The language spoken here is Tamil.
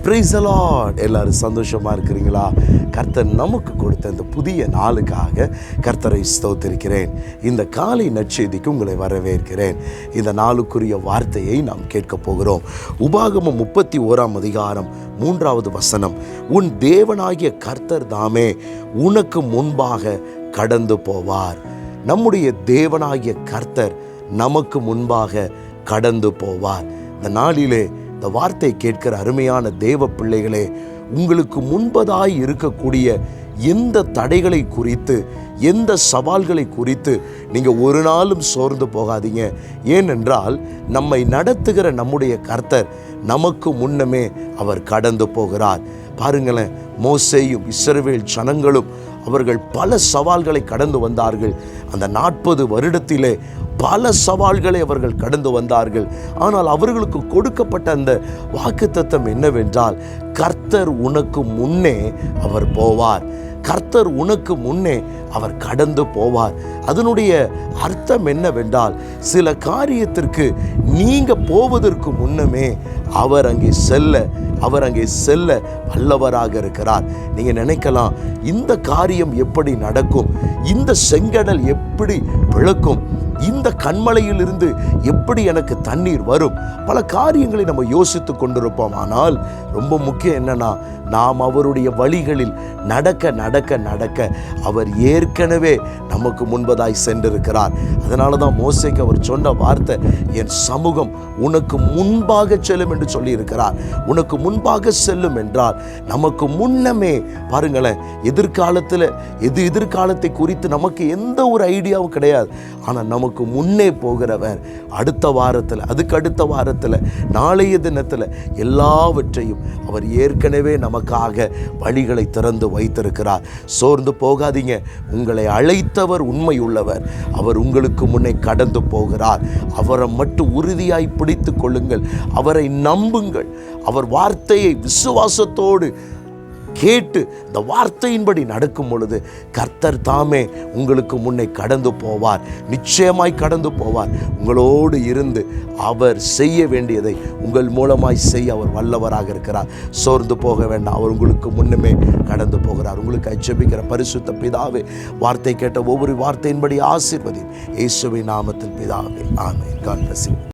Praise the Lord. எல்லாரும் சந்தோஷமாக இருக்கிறீங்களா? கர்த்தர் நமக்கு கொடுத்த இந்த புதிய நாளுக்காக கர்த்தரை ஸ்தோத்திரிக்கிறேன். இந்த காலை நற்செய்திக்கு உங்களை வரவேற்கிறேன். இந்த நாளுக்குரிய வார்த்தையை நாம் கேட்க போகிறோம். உபாகமம் 31 அதிகாரம் 3வது வசனம். உன் தேவனாகிய கர்த்தர் தாமே உனக்கு முன்பாக கடந்து போவார். நம்முடைய தேவனாகிய கர்த்தர் நமக்கு முன்பாக கடந்து போவார். இந்த நாளிலே இந்த வார்த்தை கேட்கிற அருமையான தேவ பிள்ளைகளே, உங்களுக்கு முன்பதாய் இருக்கக்கூடிய எந்த தடைகளை குறித்து, எந்த சவால்களை குறித்து நீங்கள் ஒரு நாளும் சோர்ந்து போகாதீங்க. ஏனென்றால் நம்மை நடத்துகிற நம்முடைய கர்த்தர் நமக்கு முன்னமே அவர் கடந்து போகிறார். பாருங்களேன், மோசேயும் இஸ்ரவேல் ஜனங்களும் அவர்கள் பல சவால்களை கடந்து வந்தார்கள். அந்த 40 வருடத்திலே பல சவால்களை அவர்கள் கடந்து வந்தார்கள். ஆனால் அவர்களுக்கு கொடுக்கப்பட்ட அந்த வாக்குத்தத்தம் என்னவென்றால், கர்த்தர் உனக்கு முன்னே அவர் போவார், கர்த்தர் உனக்கு முன்னே அவர் கடந்து போவார். அதனுடைய அர்த்தம் என்னவென்றால், சில காரியத்திற்கு நீங்க போவதற்கு முன்னமே அவர் அங்கே செல்ல வல்லவராக இருக்கிறார். நீங்க நினைக்கலாம், இந்த காரியம் எப்படி நடக்கும், இந்த செங்கடல் எப்படி பிளக்கும், இந்த கண்மலையில் இருந்து எப்படி எனக்கு தண்ணீர் வரும், பல காரியங்களை நம்ம யோசித்து கொண்டிருப்போம். ஆனால் ரொம்ப முக்கியம் என்னன்னா, நாம் அவருடைய வழிகளில் நடக்க நடக்க நடக்க அவர் ஏற்கனவே நமக்கு முன்பதாய் சென்றிருக்கிறார். அதனால தான் மோசேக்கு அவர் சொன்ன வார்த்தை, என் சமூகம் உனக்கு முன்பாக செல்லும் என்று சொல்லி இருக்கிறார். உனக்கு முன்பாக செல்லும் என்றால் நமக்கு முன்னமே பாருங்களேன், எதிர்காலத்தை குறித்து நமக்கு எந்த ஒரு ஐடியாவும் கிடையாது. ஆனால் நமக்கு முன்னே போகிறவர் அடுத்த வாரத்தில், அதுக்கு அடுத்த வாரத்தில், நாளைய தினத்தில் எல்லாவற்றையும் அவர் ஏற்கனவே நமக்காக வழிகளை திறந்து வைத்திருக்கிறார். சோர்ந்து போகாதீங்க. உங்களை அழைத்தவர் உண்மையுள்ளவர். அவர் உங்களுக்கு முன்னே கடந்து போகிறார். அவரை மட்டும் உறுதியாய் பிடித்து கொள்ளுங்கள். அவரை நம்புங்கள். அவர் வார்த்தையை விசுவாசத்தோடு கேட்டு இந்த வார்த்தையின்படி நடக்கும் பொழுது கர்த்தர் தாமே உங்களுக்கு முன்னே கடந்து போவார். நிச்சயமாய் கடந்து போவார். உங்களோடு இருந்து அவர் செய்ய வேண்டியதை உங்கள் மூலமாய் செய்ய அவர் வல்லவராக இருக்கிறார். சோர்ந்து போக வேண்டாம். அவர் உங்களுக்கு முன்னமே கடந்து போகிறார். உங்களுக்கு ஜெபிக்கிற பரிசுத்த பிதாவே, வார்த்தை கேட்ட ஒவ்வொரு வார்த்தையின்படி ஆசீர்வதி. இயேசுவின் நாமத்தில் பிதாவே, ஆமென். God bless you.